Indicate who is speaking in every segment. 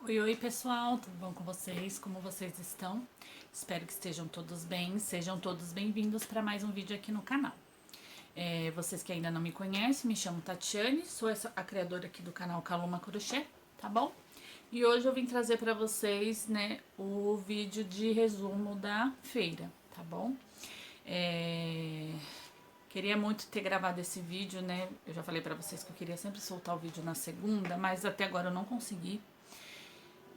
Speaker 1: Oi, oi pessoal, tudo bom com vocês? Como vocês estão? Espero que estejam todos bem, sejam todos bem-vindos para mais um vídeo aqui no canal. Vocês que ainda não me conhecem, me chamo Tatiane, sou a criadora aqui do canal Caluma Crochê, tá bom? E hoje eu vim trazer para vocês, né, o vídeo de resumo da feira, tá bom? Queria muito ter gravado esse vídeo, né? Eu já falei para vocês que eu queria sempre soltar o vídeo na segunda, mas até agora eu não consegui.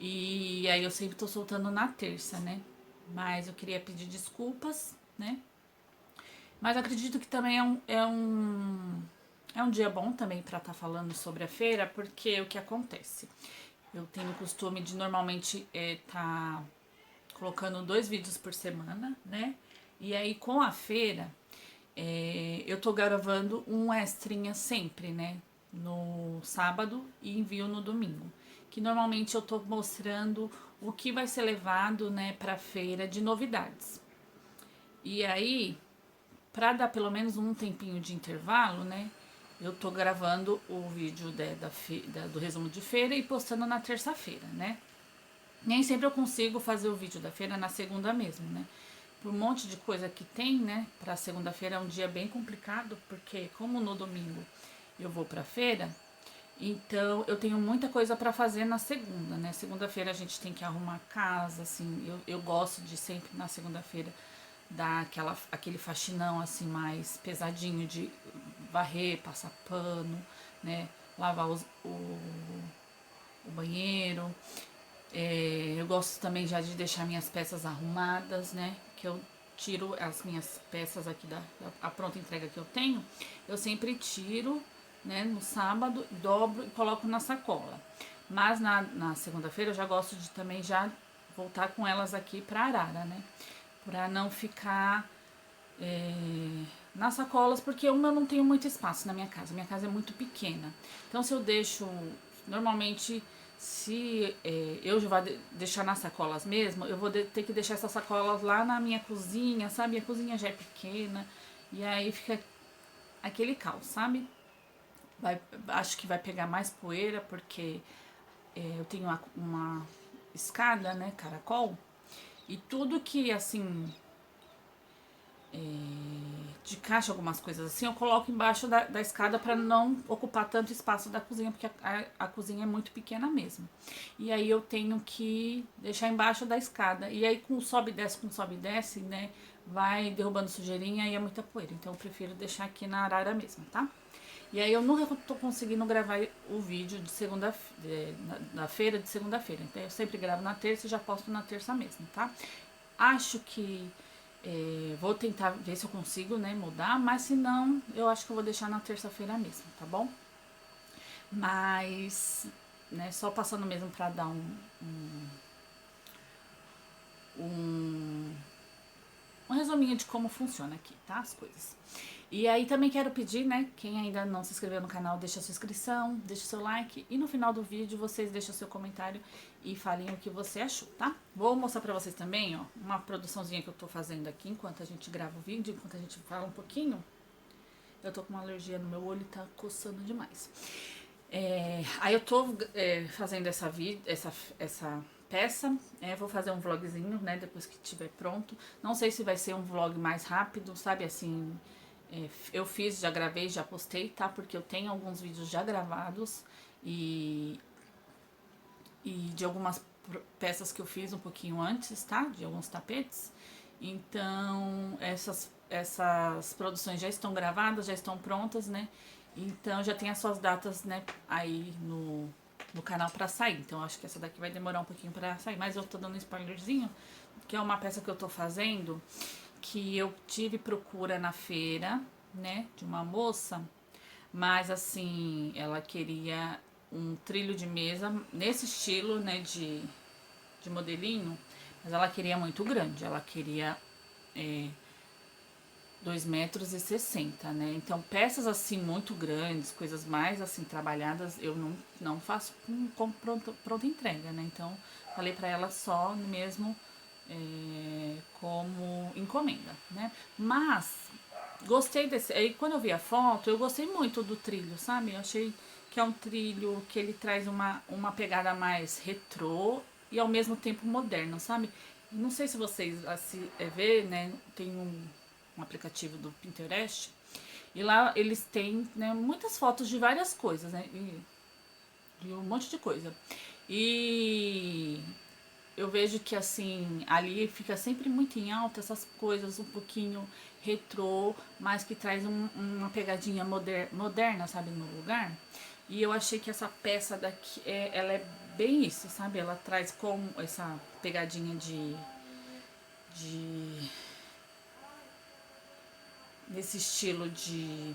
Speaker 1: E aí eu sempre tô soltando na terça, né? Mas eu queria pedir desculpas, né? Mas acredito que também é um dia bom também pra estar falando sobre a feira, porque o que acontece? Eu tenho o costume de normalmente tá colocando 2 vídeos por semana, né? E aí com a feira, eu tô gravando um extrinha sempre, né? No sábado e envio no domingo. Que normalmente eu tô mostrando o que vai ser levado, né, pra feira de novidades. E aí, pra dar pelo menos um tempinho de intervalo, né, eu tô gravando o vídeo do resumo de feira e postando na terça-feira, né. Nem sempre eu consigo fazer o vídeo da feira na segunda mesmo, né. Por um monte de coisa que tem, né, pra segunda-feira é um dia bem complicado, porque como no domingo eu vou pra feira, então eu tenho muita coisa pra fazer na segunda, né? Segunda-feira a gente tem que arrumar a casa, assim. Eu gosto de sempre na segunda-feira dar aquele faxinão assim mais pesadinho de varrer, passar pano, né? Lavar o banheiro. Eu gosto também já de deixar minhas peças arrumadas, né? Que eu tiro as minhas peças aqui a pronta entrega que eu tenho, eu sempre tiro, né, no sábado, dobro e coloco na sacola. Mas na segunda-feira eu já gosto de também já voltar com elas aqui pra Arara, né? Pra não ficar nas sacolas, porque eu não tenho muito espaço na minha casa. Minha casa é muito pequena. Então se eu deixo, normalmente se eu já vou deixar nas sacolas mesmo, eu vou ter que deixar essas sacolas lá na minha cozinha, sabe? A cozinha já é pequena e aí fica aquele caos, sabe? Acho que vai pegar mais poeira porque eu tenho uma escada, né, caracol, e tudo que assim de caixa, algumas coisas assim, eu coloco embaixo da escada para não ocupar tanto espaço da cozinha, porque a cozinha é muito pequena mesmo. E aí eu tenho que deixar embaixo da escada. E aí com sobe e desce, né, vai derrubando sujeirinha e é muita poeira. Então eu prefiro deixar aqui na arara mesmo, tá? E aí eu não tô conseguindo gravar o vídeo de segunda, da feira de segunda-feira. Então eu sempre gravo na terça e já posto na terça mesmo, tá? Acho que vou tentar ver se eu consigo, né, mudar, mas se não, eu acho que eu vou deixar na terça-feira mesmo, tá bom? Mas, né, só passando mesmo pra dar um um resuminho de como funciona aqui, tá? As coisas. E aí também quero pedir, né, quem ainda não se inscreveu no canal, deixa a sua inscrição, deixa o seu like e no final do vídeo vocês deixam o seu comentário e falem o que você achou, tá? Vou mostrar pra vocês também, ó, uma produçãozinha que eu tô fazendo aqui enquanto a gente grava o vídeo, enquanto a gente fala um pouquinho. Eu tô com uma alergia no meu olho e tá coçando demais. Aí eu tô fazendo essa peça, vou fazer um vlogzinho, né, depois que estiver pronto. Não sei se vai ser um vlog mais rápido, sabe, assim, eu fiz, já gravei, já postei, tá, porque eu tenho alguns vídeos já gravados e de algumas peças que eu fiz um pouquinho antes, tá, de alguns tapetes. Então, essas produções já estão gravadas, já estão prontas, né? Então já tem as suas datas, né, aí no canal pra sair. Então acho que essa daqui vai demorar um pouquinho pra sair, mas eu tô dando um spoilerzinho, que é uma peça que eu tô fazendo, que eu tive procura na feira, né, de uma moça, mas assim, ela queria um trilho de mesa nesse estilo, né, de modelinho, mas ela queria muito grande, ela queria 2,60 m, né? Então, peças assim muito grandes, coisas mais assim trabalhadas, eu não faço com pronta entrega, né? Então, falei pra ela só mesmo como encomenda, né? Mas gostei desse. Aí quando eu vi a foto, eu gostei muito do trilho, sabe? Eu achei que é um trilho que ele traz uma pegada mais retrô e ao mesmo tempo moderno, sabe? Não sei se vocês assim, vê, né? Tem um aplicativo do Pinterest e lá eles têm, né, muitas fotos de várias coisas, né? De um monte de coisa. E eu vejo que assim, ali fica sempre muito em alta essas coisas um pouquinho retrô, mas que traz uma pegadinha moderna, sabe, no lugar. E eu achei que essa peça daqui, ela é bem isso, sabe? Ela traz com essa pegadinha de desse estilo de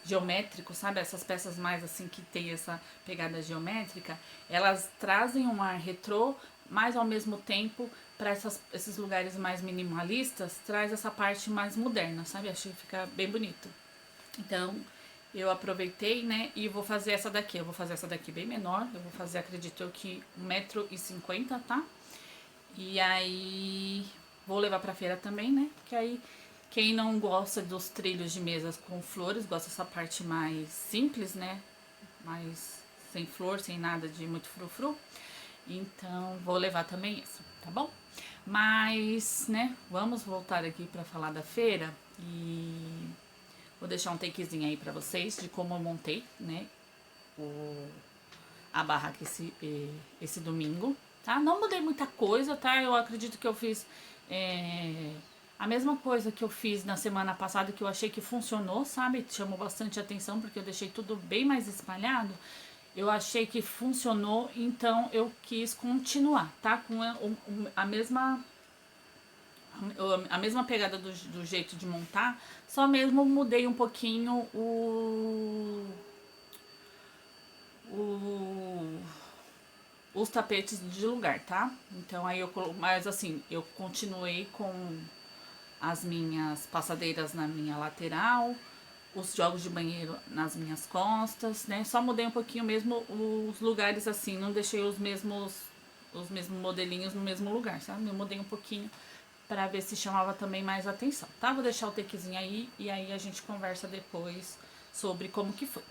Speaker 1: geométrico, sabe? Essas peças mais assim que tem essa pegada geométrica, elas trazem um ar retrô, mas ao mesmo tempo para esses lugares mais minimalistas, traz essa parte mais moderna, sabe? Achei que fica bem bonito. Então, eu aproveitei, né, e vou fazer essa daqui. Eu vou fazer essa daqui bem menor, eu vou fazer, acredito eu, que 1,50 m, tá? E aí vou levar pra feira também, né? Porque aí quem não gosta dos trilhos de mesas com flores, gosta dessa parte mais simples, né? Mais sem flor, sem nada de muito frufru. Então vou levar também isso, tá bom? Mas, né, vamos voltar aqui pra falar da feira e vou deixar um takezinho aí pra vocês de como eu montei, né? A barraca esse domingo, tá? Não mudei muita coisa, tá? Eu acredito que eu fiz a mesma coisa que eu fiz na semana passada, que eu achei que funcionou, sabe? Chamou bastante atenção, porque eu deixei tudo bem mais espalhado. Eu achei que funcionou, então eu quis continuar, tá? Com a mesma pegada do jeito de montar, só mesmo mudei um pouquinho o os tapetes de lugar, tá? Então aí mas assim, eu continuei com as minhas passadeiras na minha lateral, os jogos de banheiro nas minhas costas, né? Só mudei um pouquinho mesmo os lugares assim, não deixei os mesmos modelinhos no mesmo lugar, sabe? Eu mudei um pouquinho para ver se chamava também mais atenção, tá? Vou deixar o takezinho aí e aí a gente conversa depois sobre como que foi.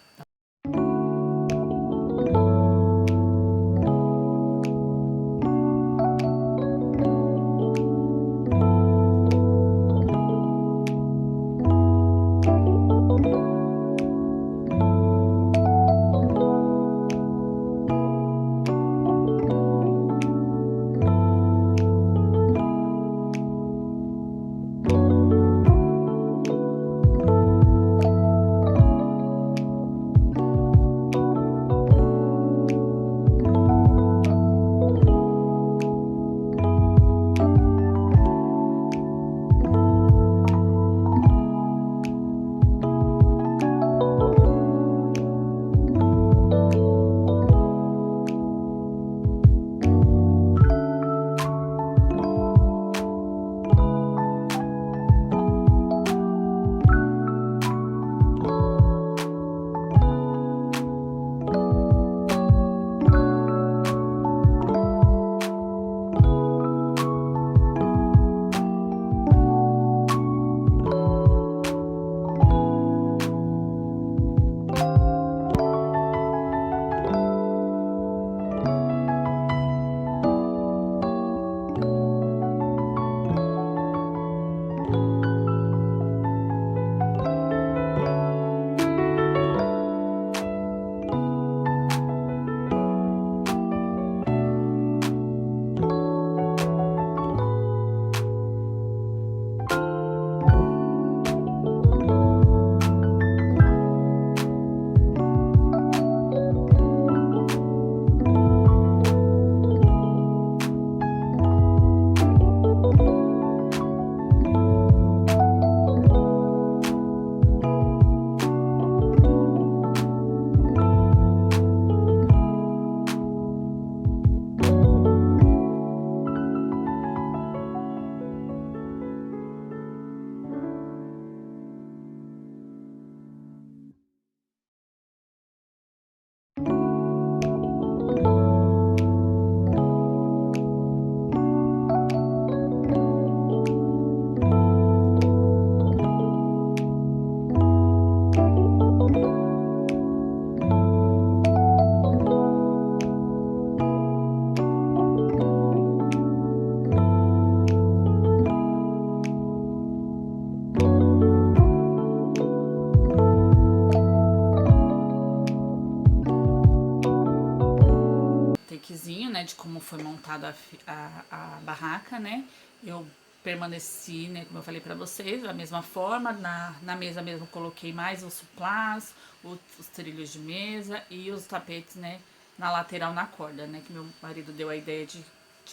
Speaker 1: né, de como foi montada a barraca, né? Eu permaneci, né, como eu falei pra vocês, da mesma forma. Na mesa mesmo coloquei mais os suplás, os trilhos de mesa e os tapetes, né, na lateral na corda, né? Que meu marido deu a ideia de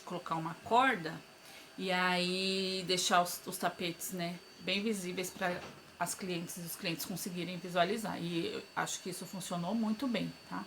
Speaker 1: colocar uma corda e aí deixar os tapetes, né, bem visíveis para as clientes e os clientes conseguirem visualizar. E eu acho que isso funcionou muito bem, tá?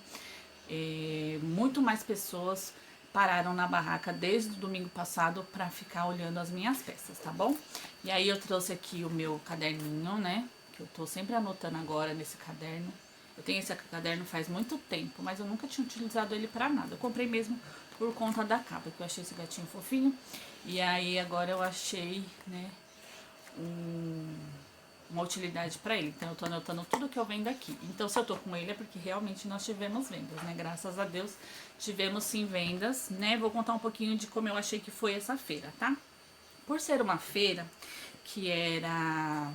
Speaker 1: Muito mais pessoas pararam na barraca desde o domingo passado para ficar olhando as minhas peças, tá bom? E aí eu trouxe aqui o meu caderninho, né? Que eu tô sempre anotando agora nesse caderno. Eu tenho esse caderno faz muito tempo, mas eu nunca tinha utilizado ele para nada. Eu comprei mesmo por conta da capa, que eu achei esse gatinho fofinho. E aí agora eu achei, né, uma utilidade para ele. Então eu tô anotando tudo que eu vendo aqui. Então se eu tô com ele é porque realmente nós tivemos vendas, né? Graças a Deus tivemos sim vendas, né? Vou contar um pouquinho de como eu achei que foi essa feira, tá? Por ser uma feira que era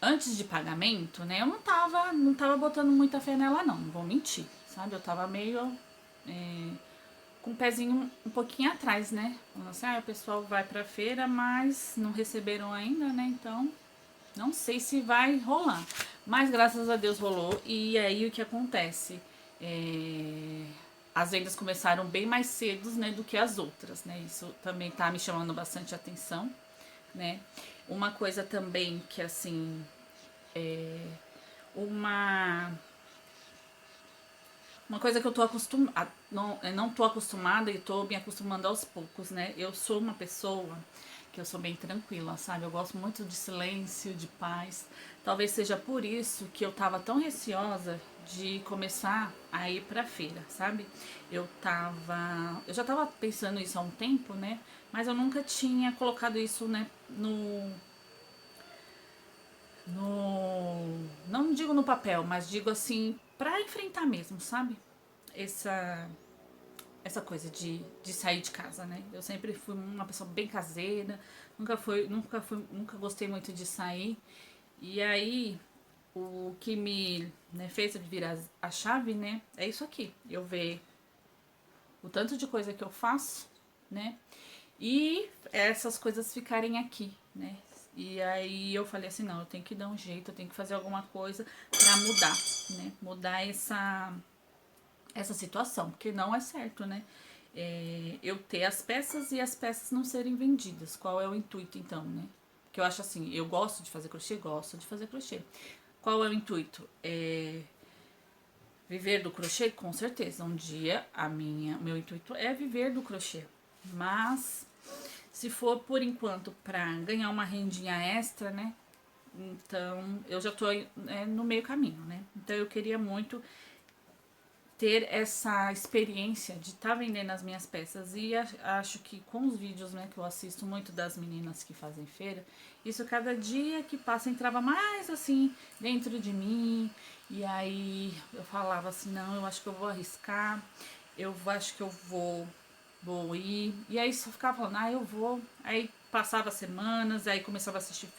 Speaker 1: antes de pagamento, né? Eu não tava botando muita fé nela não vou mentir, sabe? Eu tava meio com o pezinho um pouquinho atrás, né? Falando assim, o pessoal vai pra feira, mas não receberam ainda, né? Então não sei se vai rolar, mas graças a Deus rolou. E aí o que acontece? As vendas começaram bem mais cedo, né, do que as outras, né? Isso também tá me chamando bastante atenção, né? Uma coisa também que assim, uma uma coisa que eu tô acostumada, não tô acostumada e tô me acostumando aos poucos, né? Eu sou uma pessoa que eu sou bem tranquila, sabe? Eu gosto muito de silêncio, de paz. Talvez seja por isso que eu tava tão receosa de começar a ir pra feira, sabe? Eu já tava pensando isso há um tempo, né? Mas eu nunca tinha colocado isso, né, não digo no papel, mas digo assim, pra enfrentar mesmo, sabe? Essa essa coisa de sair de casa, né? Eu sempre fui uma pessoa bem caseira, nunca gostei muito de sair. E aí, o que me, né, fez virar a chave, né, é isso aqui. Eu ver o tanto de coisa que eu faço, né? E essas coisas ficarem aqui, né? E aí eu falei assim, não, eu tenho que dar um jeito, eu tenho que fazer alguma coisa pra mudar, né? Mudar essa situação, porque não é certo, né? Eu ter as peças e as peças não serem vendidas. Qual é o intuito, então, né? Porque eu acho assim, eu gosto de fazer crochê, gosto de fazer crochê. Qual é o intuito? Viver do crochê, com certeza. Um dia o meu intuito é viver do crochê. Mas se for por enquanto para ganhar uma rendinha extra, né? Então eu já tô no meio caminho, né? Então eu queria muito ter essa experiência de estar vendendo as minhas peças e acho que com os vídeos, né, que eu assisto muito das meninas que fazem feira, isso cada dia que passa entrava mais assim dentro de mim e aí eu falava assim, não, eu acho que eu vou arriscar, eu acho que eu vou ir, e aí só ficava falando, eu vou, aí passava semanas, aí começava a assistir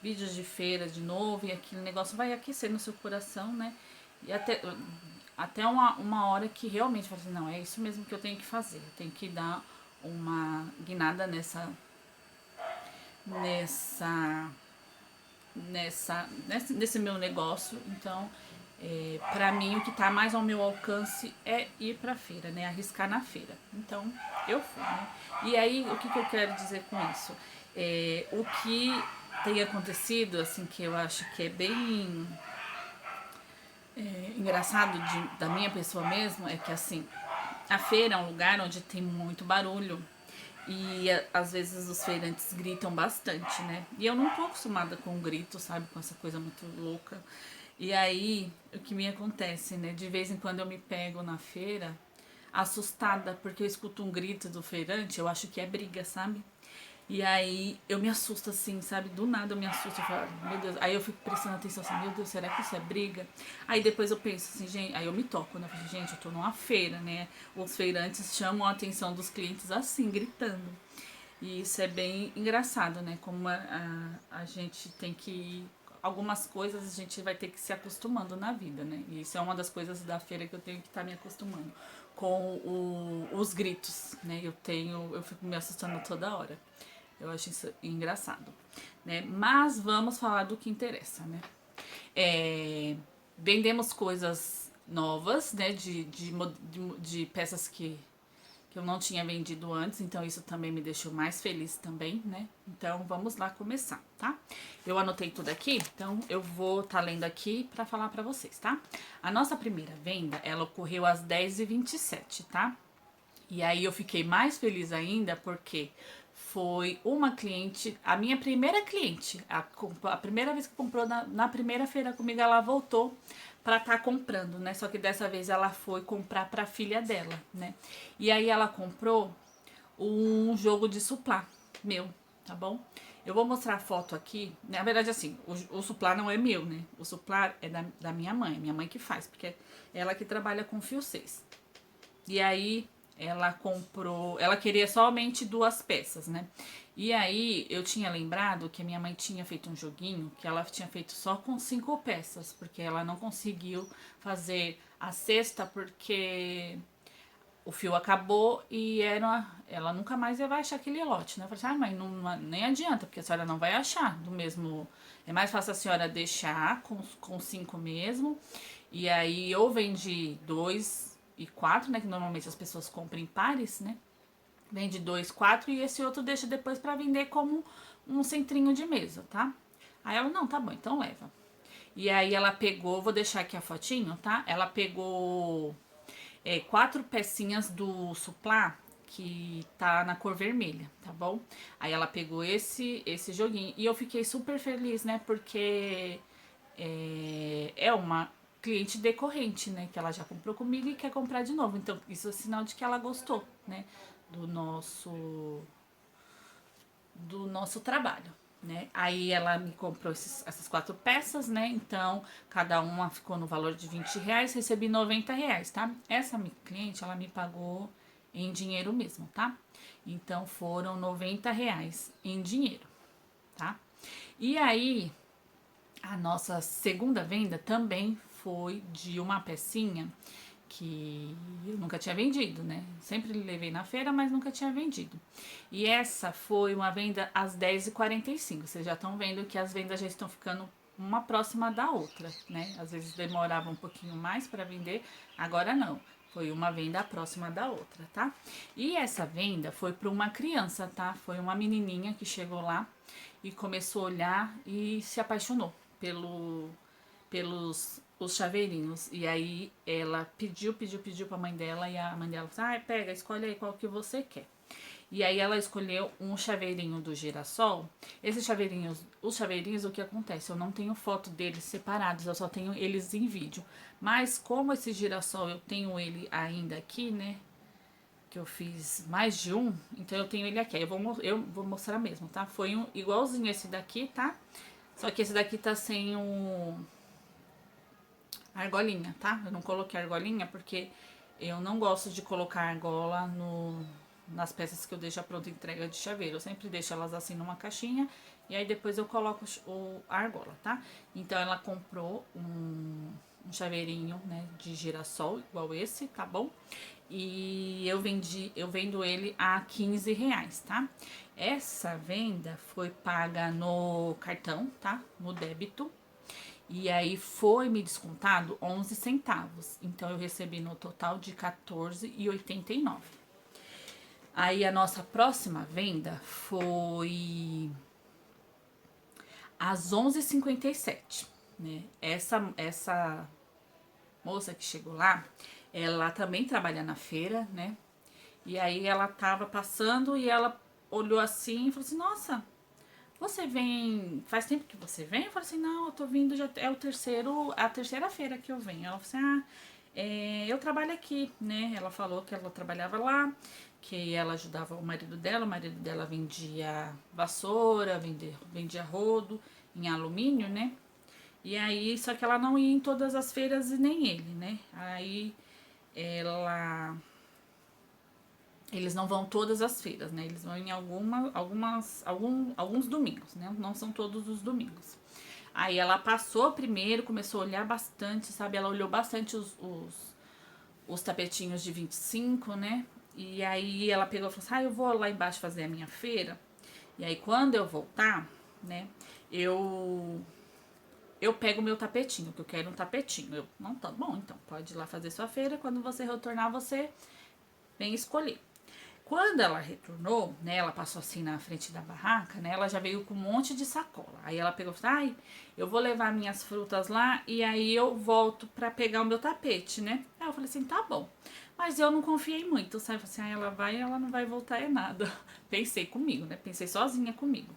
Speaker 1: vídeos de feira de novo e aquele negócio vai aquecer no seu coração, né, e até uma hora que realmente eu falei assim, não, é isso mesmo que eu tenho que fazer. Eu tenho que dar uma guinada nessa, nesse meu negócio. Então, pra mim, o que tá mais ao meu alcance é ir pra feira, né? Arriscar na feira. Então, eu fui, né? E aí, o que, que eu quero dizer com isso? O que tem acontecido, assim, que eu acho que é bem engraçado da minha pessoa mesmo é que assim, a feira é um lugar onde tem muito barulho e às vezes os feirantes gritam bastante, né? E eu não tô acostumada com grito, sabe? Com essa coisa muito louca. E aí, o que me acontece, né? De vez em quando eu me pego na feira assustada porque eu escuto um grito do feirante, eu acho que é briga, sabe? E aí eu me assusto assim, sabe? Do nada eu me assusto, eu falo, meu Deus. Aí eu fico prestando atenção assim, meu Deus, será que isso é briga? Aí depois eu penso assim, gente, aí eu me toco, né? Eu falo, gente, eu tô numa feira, né? Os feirantes chamam a atenção dos clientes assim, gritando. E isso é bem engraçado, né? Como a gente tem que. Algumas coisas a gente vai ter que se acostumando na vida, né? E isso é uma das coisas da feira que eu tenho que estar me acostumando. com os gritos, né? Eu fico me assustando toda hora. Eu acho isso engraçado, né? Mas vamos falar do que interessa, né? Vendemos coisas novas, né? De peças que eu não tinha vendido antes, então isso também me deixou mais feliz também, né? Então vamos lá começar, tá? Eu anotei tudo aqui, então eu vou estar lendo aqui para falar para vocês, tá? A nossa primeira venda, ela ocorreu às 10h27, tá? E aí eu fiquei mais feliz ainda porque foi uma cliente, a minha primeira cliente, a primeira vez que comprou na primeira feira comigo, ela voltou para estar comprando, né? Só que dessa vez ela foi comprar para a filha dela, né? E aí ela comprou um jogo de suplá meu, tá bom? Eu vou mostrar a foto aqui. Na verdade, assim, o suplá não é meu, né? O suplá é da minha mãe que faz, porque é ela que trabalha com fio 6. E aí ela comprou, ela queria somente 2 peças, né? E aí eu tinha lembrado que a minha mãe tinha feito um joguinho que ela tinha feito só com 5 peças, porque ela não conseguiu fazer a sexta porque o fio acabou e ela nunca mais vai achar aquele lote, né? Eu falei assim, mãe, nem adianta, porque a senhora não vai achar do mesmo. É mais fácil a senhora deixar com 5 mesmo. E aí ou vende 2 e 4, né? Que normalmente as pessoas compram em pares, né? Vende 2, 4 e esse outro deixa depois para vender como um centrinho de mesa, tá? Aí ela, não, tá bom, então leva. E aí ela pegou, vou deixar aqui a fotinho, tá? Ela pegou 4 pecinhas do suplá que tá na cor vermelha, tá bom? Aí ela pegou esse joguinho e eu fiquei super feliz, né? Porque é uma cliente decorrente, né? Que ela já comprou comigo e quer comprar de novo. Então, isso é sinal de que ela gostou, né? Do nosso trabalho, né? Aí ela me comprou essas 4 peças, né? Então, cada uma ficou no valor de R$ 20, recebi R$ 90, tá? Essa minha cliente, ela me pagou em dinheiro mesmo, tá? Então, foram R$ 90 em dinheiro, tá? E aí, a nossa segunda venda também foi de uma pecinha que eu nunca tinha vendido, né? Sempre levei na feira, mas nunca tinha vendido. E essa foi uma venda às 10h45. Vocês já estão vendo que as vendas já estão ficando uma próxima da outra, né? Às vezes demorava um pouquinho mais para vender, agora não. Foi uma venda próxima da outra, tá? E essa venda foi para uma criança, tá? Foi uma menininha que chegou lá e começou a olhar e se apaixonou pelos os chaveirinhos. E aí ela pediu pra mãe dela e a mãe dela disse, pega, escolhe aí qual que você quer. E aí ela escolheu um chaveirinho do girassol. Os chaveirinhos, o que acontece? Eu não tenho foto deles separados, eu só tenho eles em vídeo. Mas como esse girassol eu tenho ele ainda aqui, né? Que eu fiz mais de um, então eu tenho ele aqui. Eu vou mostrar mesmo, tá? Foi um igualzinho esse daqui, tá? Só que esse daqui tá sem argolinha, tá? Eu não coloquei argolinha porque eu não gosto de colocar argola nas peças que eu deixo a pronta entrega de chaveiro. Eu sempre deixo elas assim numa caixinha e aí depois eu coloco a argola, tá? Então ela comprou um chaveirinho, né, de girassol igual esse, tá bom? E eu vendo ele a R$ 15, tá? Essa venda foi paga no cartão, tá? No débito. E aí foi me descontado 11 centavos. Então eu recebi no total de 14,89. Aí a nossa próxima venda foi às 11h57, né? Essa moça que chegou lá, ela também trabalha na feira, né? E aí ela tava passando e ela olhou assim e falou assim: "Nossa, você vem, faz tempo que você vem?" Eu falei assim, não, eu tô vindo, já é a terceira feira que eu venho. Ela falou assim, eu trabalho aqui, né? Ela falou que ela trabalhava lá, que ela ajudava o marido dela vendia vassoura, vendia rodo em alumínio, né? E aí, só que ela não ia em todas as feiras e nem ele, né? Aí eles não vão todas as feiras, né? Eles vão em alguns domingos, né? Não são todos os domingos. Aí ela passou primeiro, começou a olhar bastante, sabe? Ela olhou bastante os tapetinhos de 25, né? E aí ela pegou e falou assim, eu vou lá embaixo fazer a minha feira. E aí quando eu voltar, né, eu pego o meu tapetinho, que eu quero um tapetinho. Eu, não, tá bom, então pode ir lá fazer sua feira. Quando você retornar, você vem escolher. Quando ela retornou, né, ela passou assim na frente da barraca, né, ela já veio com um monte de sacola. Aí ela pegou e falou, eu vou levar minhas frutas lá e aí eu volto pra pegar o meu tapete, né. Aí eu falei assim, tá bom. Mas eu não confiei muito, sabe, assim, ela vai, ela não vai voltar é nada. Pensei comigo, né, pensei sozinha comigo.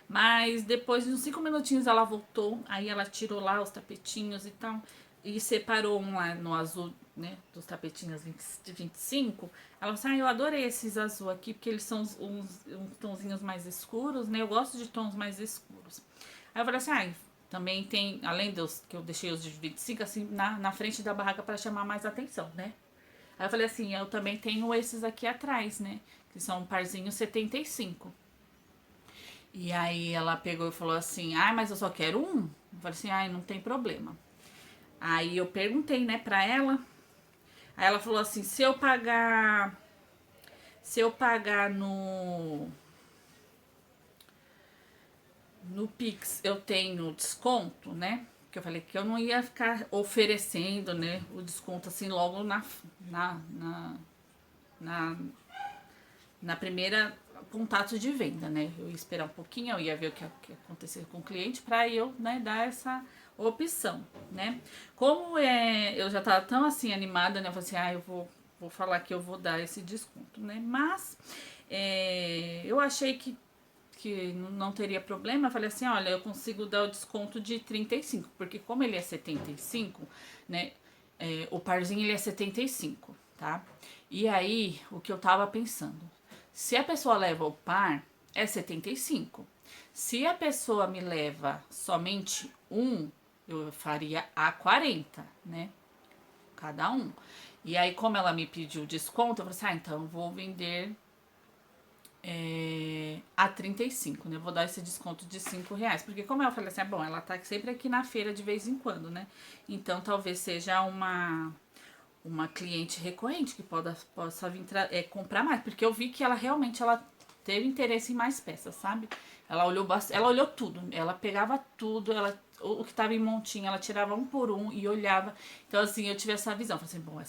Speaker 1: Mas depois de uns 5 minutinhos ela voltou, aí ela tirou lá os tapetinhos e tal, e separou um lá no azul, né, dos tapetinhos de 25. Ela falou assim, eu adorei esses azul aqui, porque eles são uns tonzinhos mais escuros, né, eu gosto de tons mais escuros. Aí eu falei assim, também tem, além dos que eu deixei os de 25, assim, na frente da barraca para chamar mais atenção, né. Aí eu falei assim, eu também tenho esses aqui atrás, né, que são um parzinho 75. E aí ela pegou e falou assim, mas eu só quero um. Eu falei assim, não tem problema. Aí eu perguntei, né, pra ela. Aí ela falou assim, se eu pagar no Pix, eu tenho desconto, né? Que eu falei que eu não ia ficar oferecendo, né, o desconto assim logo na, na, na, na primeira contato de venda, né? Eu ia esperar um pouquinho, eu ia ver o que acontecia com o cliente para eu, né, dar essa opção, né? Como eu já tava tão assim animada, né? Eu falei assim, eu vou falar que eu vou dar esse desconto, né? Mas eu achei que não teria problema. Eu falei assim, olha, eu consigo dar o desconto de 35, porque como ele é 75, né? O parzinho ele é 75, tá? E aí, o que eu tava pensando? Se a pessoa leva o par, é 75. Se a pessoa me leva somente um, eu faria a 40, né? Cada um. E aí, como ela me pediu desconto, eu falei assim, então eu vou vender a 35, né? Eu vou dar esse desconto de R$ 5. Porque como eu falei assim, bom, ela tá sempre aqui na feira de vez em quando, né? Então talvez seja uma cliente recorrente que possa vir comprar mais, porque eu vi que ela realmente teve interesse em mais peças, sabe? Ela olhou tudo, ela pegava tudo, o que tava em montinho, ela tirava um por um e olhava. Então assim, eu tive essa visão, falei assim, bom,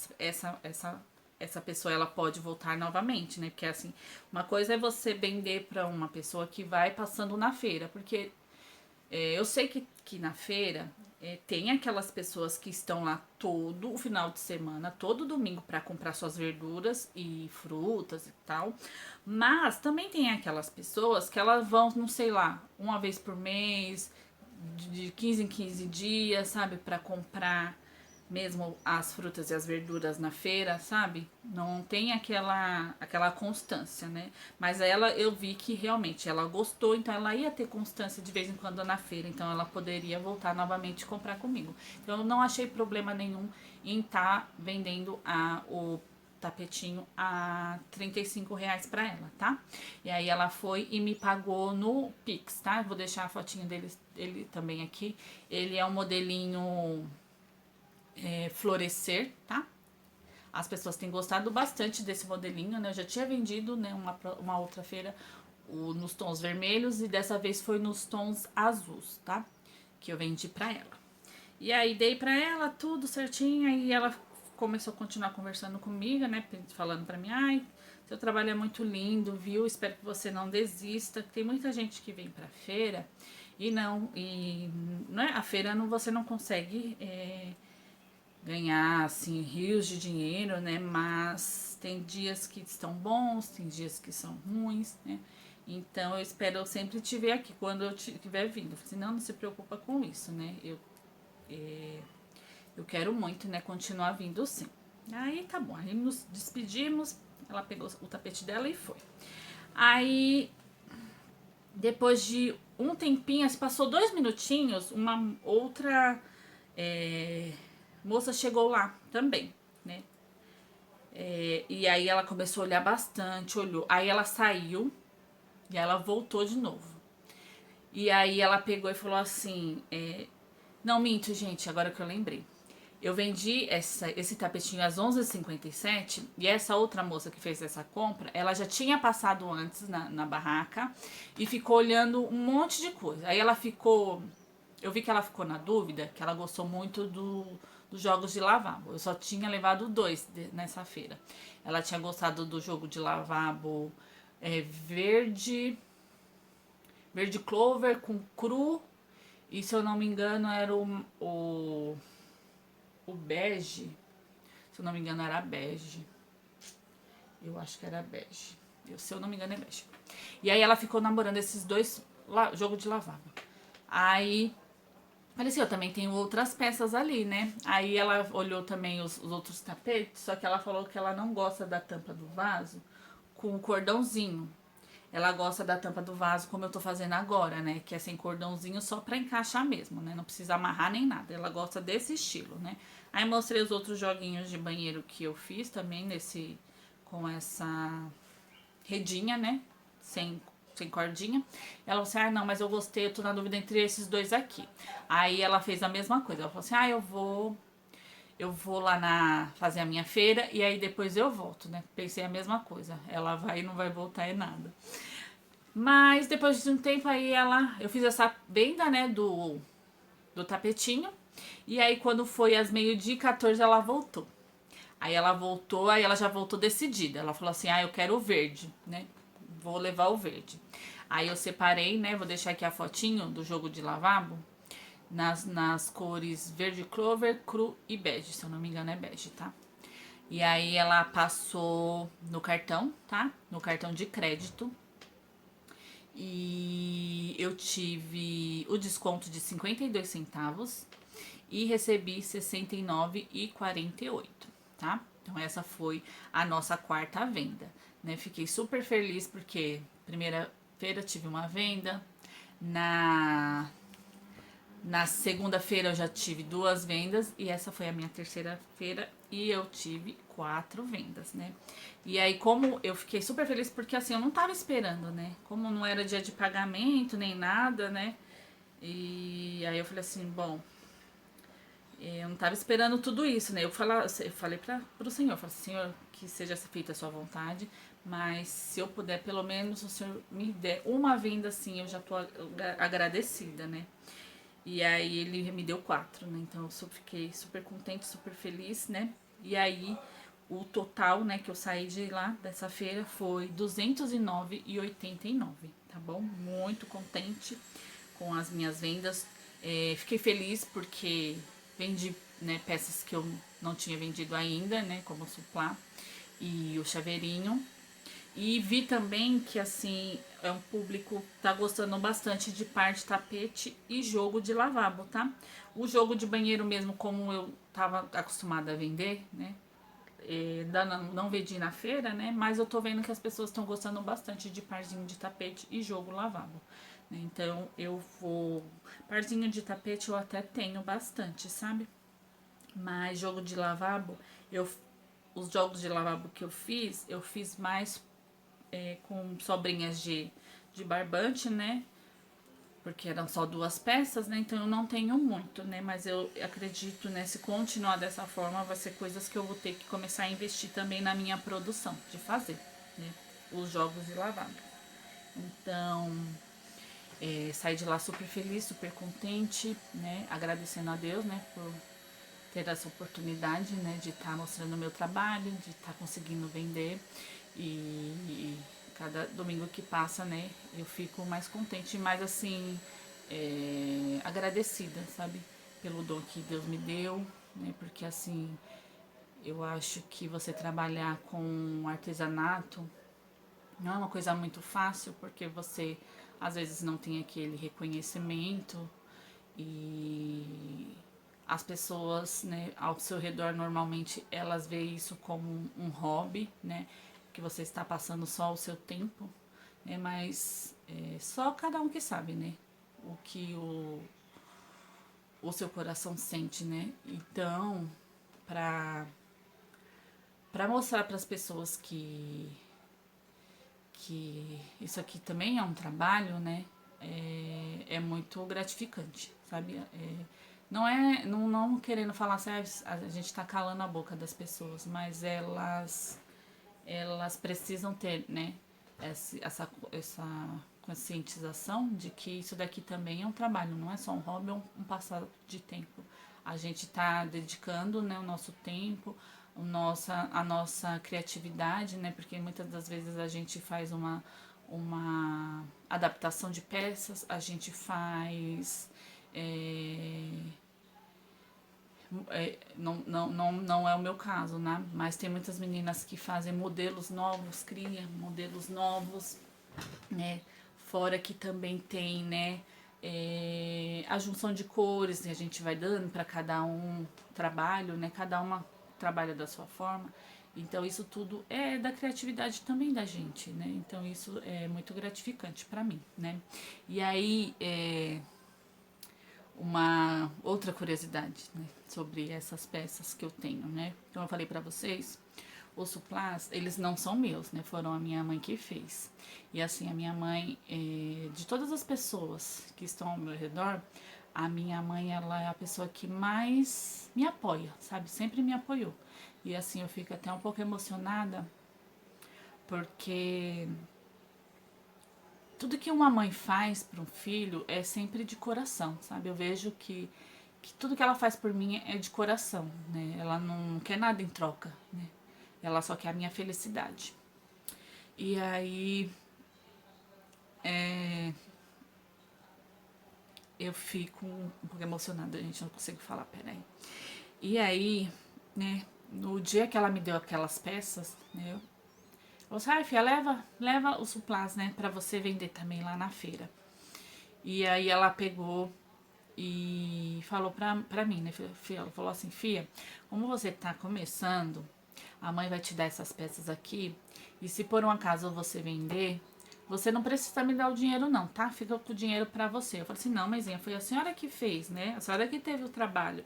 Speaker 1: essa pessoa ela pode voltar novamente, né? Porque assim, uma coisa é você vender para uma pessoa que vai passando na feira, porque eu sei que na feira tem aquelas pessoas que estão lá todo o final de semana, todo domingo para comprar suas verduras e frutas e tal. Mas também tem aquelas pessoas que elas vão, não sei lá, uma vez por mês, de 15 em 15 dias, sabe, para comprar mesmo as frutas e as verduras na feira, sabe? Não tem aquela constância, né? Mas ela, eu vi que realmente ela gostou, então ela ia ter constância de vez em quando na feira, então ela poderia voltar novamente e comprar comigo. Então eu não achei problema nenhum em estar vendendo o tapetinho a R$ 35 para ela, tá? E aí ela foi e me pagou no Pix, tá? Eu vou deixar a fotinha dele também aqui. Ele é um modelinho florescer, tá? As pessoas têm gostado bastante desse modelinho, né? Eu já tinha vendido, né, uma outra feira nos tons vermelhos e dessa vez foi nos tons azuis, tá? Que eu vendi pra ela. E aí dei pra ela tudo certinho, aí ela começou a continuar conversando comigo, né? Falando pra mim, seu trabalho é muito lindo, viu? Espero que você não desista. Tem muita gente que vem pra feira e não é a feira você não consegue ganhar assim rios de dinheiro, né? Mas tem dias que estão bons, tem dias que são ruins, né? Então eu espero sempre te ver aqui quando eu estiver vindo. Eu falei assim, não se preocupa com isso, né? Eu quero muito, né, continuar vindo sim. Aí tá bom, aí nos despedimos, ela pegou o tapete dela e foi. Aí depois de um tempinho, assim, passou 2 minutinhos, uma outra moça chegou lá também, né? E aí ela começou a olhar bastante, olhou. Aí ela saiu e ela voltou de novo. E aí ela pegou e falou assim: não, minto, gente, agora que eu lembrei. Eu vendi esse tapetinho às 11h57 e essa outra moça que fez essa compra, ela já tinha passado antes na barraca e ficou olhando um monte de coisa. Aí ela ficou, eu vi que ela ficou na dúvida, que ela gostou muito dos jogos de lavabo. Eu só tinha levado dois nessa feira. Ela tinha gostado do jogo de lavabo verde, verde clover com cru e se eu não me engano era o bege. Se eu não me engano era bege. Eu acho que era bege. Se eu não me engano é bege. E aí ela ficou namorando esses dois jogos de lavabo. Aí falei assim, eu também tenho outras peças ali, né? Aí ela olhou também os outros tapetes, só que ela falou que ela não gosta da tampa do vaso com o cordãozinho. Ela gosta da tampa do vaso como eu tô fazendo agora, né? Que é sem cordãozinho só pra encaixar mesmo, né? Não precisa amarrar nem nada. Ela gosta desse estilo, né? Aí mostrei os outros joguinhos de banheiro que eu fiz também com essa redinha, né? Sem cordinha. Ela falou assim, não, mas eu gostei, eu tô na dúvida entre esses dois aqui. Aí ela fez a mesma coisa. Ela falou assim, eu vou lá fazer a minha feira e aí depois eu volto, né? Pensei a mesma coisa. Ela vai e não vai voltar em nada. Mas depois de um tempo aí eu fiz essa venda, né, do tapetinho. E aí quando foi às 12h14 ela voltou. Aí ela já voltou decidida. Ela falou assim: eu quero o verde, né? Vou levar o verde. Aí eu separei, né? Vou deixar aqui a fotinho do jogo de lavabo. Nas cores verde clover, cru e bege. Se eu não me engano é bege, tá? E aí ela passou no cartão, tá? No cartão de crédito. E eu tive o desconto de 52 centavos e recebi 69,48, tá? Então essa foi a nossa quarta venda, né? Fiquei super feliz porque primeira feira tive uma venda, na segunda-feira eu já tive duas vendas e essa foi a minha terceira feira e eu tive 4 vendas, né? E aí como eu fiquei super feliz porque assim, eu não tava esperando, né? Como não era dia de pagamento nem nada, né? E aí eu falei assim, bom, eu não tava esperando tudo isso, né? Eu falei pro senhor, eu falei, senhor, que seja feita a sua vontade, mas se eu puder, pelo menos o senhor me der uma venda assim, eu já tô agradecida, né? E aí ele me deu 4, né? Então eu fiquei super contente, super feliz, né? E aí o total, né, que eu saí de lá dessa feira foi 209,89, tá bom? Muito contente com as minhas vendas. Fiquei feliz porque vendi, né, peças que eu não tinha vendido ainda, né, como o suplá e o chaveirinho. E vi também que, assim, é um público que tá gostando bastante de par de tapete e jogo de lavabo, tá? O jogo de banheiro mesmo, como eu tava acostumada a vender, né? Não vendi na feira, né? Mas eu tô vendo que as pessoas estão gostando bastante de parzinho de tapete e jogo lavabo. Né? Então eu vou. Parzinho de tapete eu até tenho bastante, sabe? Mas jogo de lavabo, os jogos de lavabo que eu fiz mais com sobrinhas de barbante, né? Porque eram só 2 peças, né? Então eu não tenho muito, né? Mas eu acredito, né? Se continuar dessa forma, vai ser coisas que eu vou ter que começar a investir também na minha produção, de fazer, né? Os jogos de lavabo. Então, saí de lá super feliz, super contente, né? Agradecendo a Deus, né? Por ter essa oportunidade, né? De estar mostrando o meu trabalho, de estar conseguindo vender. E cada domingo que passa, né? Eu fico mais contente, mais assim, agradecida, sabe? Pelo dom que Deus me deu, né? Porque assim, eu acho que você trabalhar com artesanato não é uma coisa muito fácil, porque você às vezes não tem aquele reconhecimento e as pessoas, né, ao seu redor normalmente elas veem isso como um hobby, né, que você está passando só o seu tempo, né, mas só cada um que sabe, né, o que o seu coração sente, né. Então, para mostrar para as pessoas que isso aqui também é um trabalho, né? É muito gratificante, sabe? não querendo falar assim, a gente tá calando a boca das pessoas, mas elas precisam ter, né, essa conscientização de que isso daqui também é um trabalho, não é só um hobby ou um passar de tempo. A gente está dedicando, né, o nosso tempo, a nossa criatividade, né, porque muitas das vezes a gente faz uma adaptação de peças, a gente faz não é o meu caso, né? Mas tem muitas meninas que fazem modelos novos, criam modelos novos, né? Fora que também tem, né? A junção de cores que a gente vai dando para cada um trabalho, né? Cada uma trabalha da sua forma. Então isso tudo é da criatividade também da gente, né? Então isso é muito gratificante para mim, né? E aí uma outra curiosidade, né, sobre essas peças que eu tenho, né? Como eu falei para vocês, os suplás, eles não são meus, né? Foram a minha mãe que fez. E assim, a minha mãe, de todas as pessoas que estão ao meu redor, a minha mãe, ela é a pessoa que mais me apoia, sabe? Sempre me apoiou. E assim, eu fico até um pouco emocionada, porque tudo que uma mãe faz para um filho é sempre de coração, sabe? Eu vejo que tudo que ela faz por mim é de coração, né? Ela não quer nada em troca, né? Ela só quer a minha felicidade. E aí eu fico um pouco emocionada, gente, não consigo falar, peraí. E aí, né, no dia que ela me deu aquelas peças, né, eu falei assim, filha, leva os suplás, né, pra você vender também lá na feira. E aí ela pegou e falou pra mim, né, filha, ela falou assim, filha, como você tá começando, a mãe vai te dar essas peças aqui, e se por um acaso você vender, você não precisa me dar o dinheiro não, tá? Fica com o dinheiro pra você. Eu falei assim, não, mãezinha, foi a senhora que fez, né? A senhora que teve o trabalho,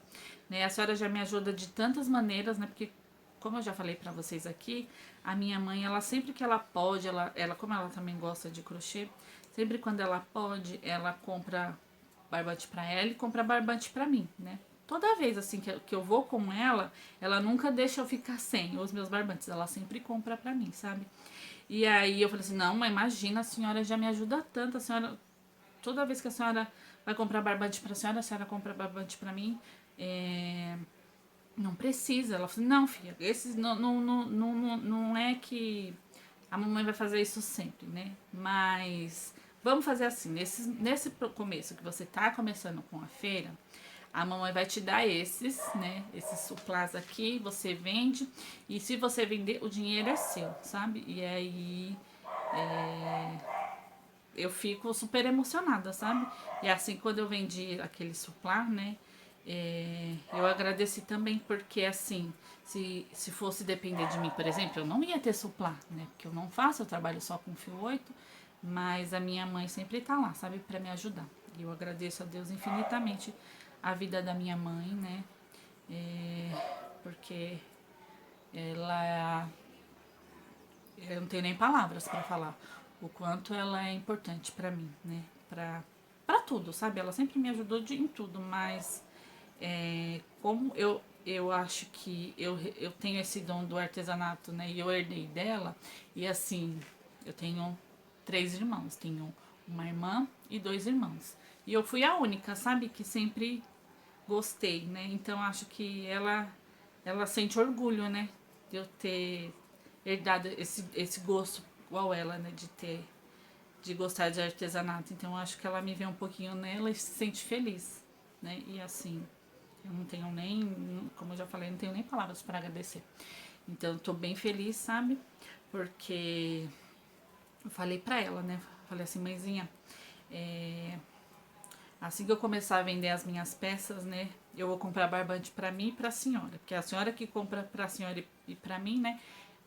Speaker 1: né? A senhora já me ajuda de tantas maneiras, né? Porque, como eu já falei pra vocês aqui, a minha mãe, ela sempre que ela pode, ela como ela também gosta de crochê, sempre quando ela pode, ela compra barbante pra ela e compra barbante pra mim, né? Toda vez assim que eu vou com ela nunca deixa eu ficar sem os meus barbantes, ela sempre compra pra mim, sabe? E aí eu falei assim, não, mas imagina, a senhora já me ajuda tanto, a senhora, toda vez que a senhora vai comprar barbante pra senhora, a senhora compra barbante pra mim, não precisa. Ela falou, não, filha, esses não é que a mamãe vai fazer isso sempre, né? Mas vamos fazer assim, nesse começo que você tá começando com a feira, a mamãe vai te dar esses, né? Esses suplás aqui, você vende. E se você vender, o dinheiro é seu, sabe? E aí eu fico super emocionada, sabe? E assim, quando eu vendi aquele suplá, né? Eu agradeci também porque assim, se fosse depender de mim, por exemplo, eu não ia ter suplá, né? Porque eu não faço, eu trabalho só com fio 8, mas a minha mãe sempre tá lá, sabe, para me ajudar. E eu agradeço a Deus infinitamente a vida da minha mãe, né? Porque ela, eu não tenho nem palavras para falar o quanto ela é importante para mim, né? Para tudo, sabe? Ela sempre me ajudou em tudo, mas como eu acho que eu tenho esse dom do artesanato, né? E eu herdei dela. E assim, eu tenho 3 irmãos. Tenho uma irmã e 2 irmãos. E eu fui a única, sabe? Que sempre gostei, né? Então acho que ela sente orgulho, né? De eu ter herdado esse gosto igual ela, né? De gostar de artesanato. Então acho que ela me vê um pouquinho nela e se sente feliz, né? E assim, eu não tenho nem, como eu já falei, não tenho nem palavras para agradecer. Então eu tô bem feliz, sabe? Porque eu falei pra ela, né? Falei assim, mãezinha, assim que eu começar a vender as minhas peças, né? Eu vou comprar barbante pra mim e pra senhora. Porque é a senhora que compra pra senhora e pra mim, né?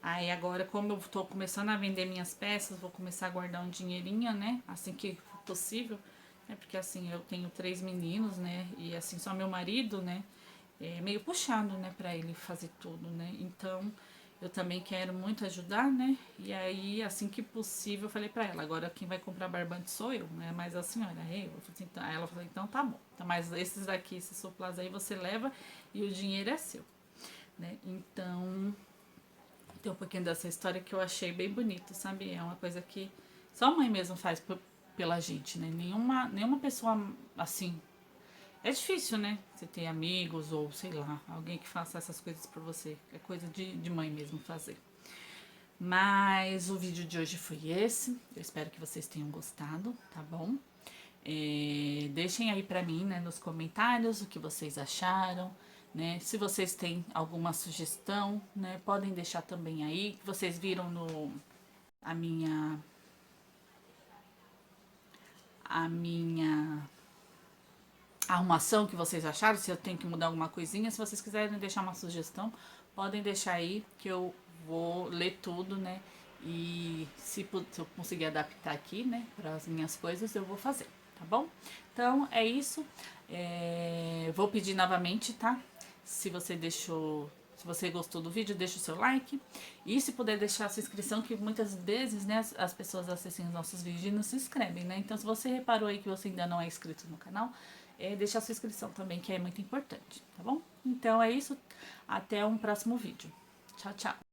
Speaker 1: Aí agora, como eu tô começando a vender minhas peças, vou começar a guardar um dinheirinho, né? Assim que for possível. Né? Porque assim, eu tenho 3 meninos, né? E assim, só meu marido, né? É meio puxado, né? Pra ele fazer tudo, né? Então, eu também quero muito ajudar, né? E aí, assim que possível, eu falei pra ela, agora quem vai comprar barbante sou eu, né? Mas a senhora é eu. Eu falei assim, então, aí ela falou, então tá bom. Então, mas esses daqui, esses suplás aí, você leva e o dinheiro é seu, né? Então, tem um pouquinho dessa história que eu achei bem bonito, sabe? É uma coisa que só a mãe mesmo faz pela gente, né? Nenhuma pessoa assim. É difícil, né? Você ter amigos ou sei lá, alguém que faça essas coisas por você. É coisa de mãe mesmo fazer. Mas o vídeo de hoje foi esse. Eu espero que vocês tenham gostado, tá bom? Deixem aí pra mim, né, nos comentários o que vocês acharam, né? Se vocês têm alguma sugestão, né, podem deixar também aí. Vocês viram no a minha arrumação que vocês acharam, se eu tenho que mudar alguma coisinha, se vocês quiserem deixar uma sugestão, podem deixar aí que eu vou ler tudo, né? E se eu conseguir adaptar aqui, né, para as minhas coisas, eu vou fazer, tá bom? Então é isso. Vou pedir novamente, tá? Se você deixou, se você gostou do vídeo, deixa o seu like. E se puder deixar a sua inscrição, que muitas vezes, né, as pessoas assistem os nossos vídeos e não se inscrevem, né? Então, se você reparou aí que você ainda não é inscrito no canal, deixa a sua inscrição também, que é muito importante, tá bom? Então é isso. Até um próximo vídeo. Tchau, tchau.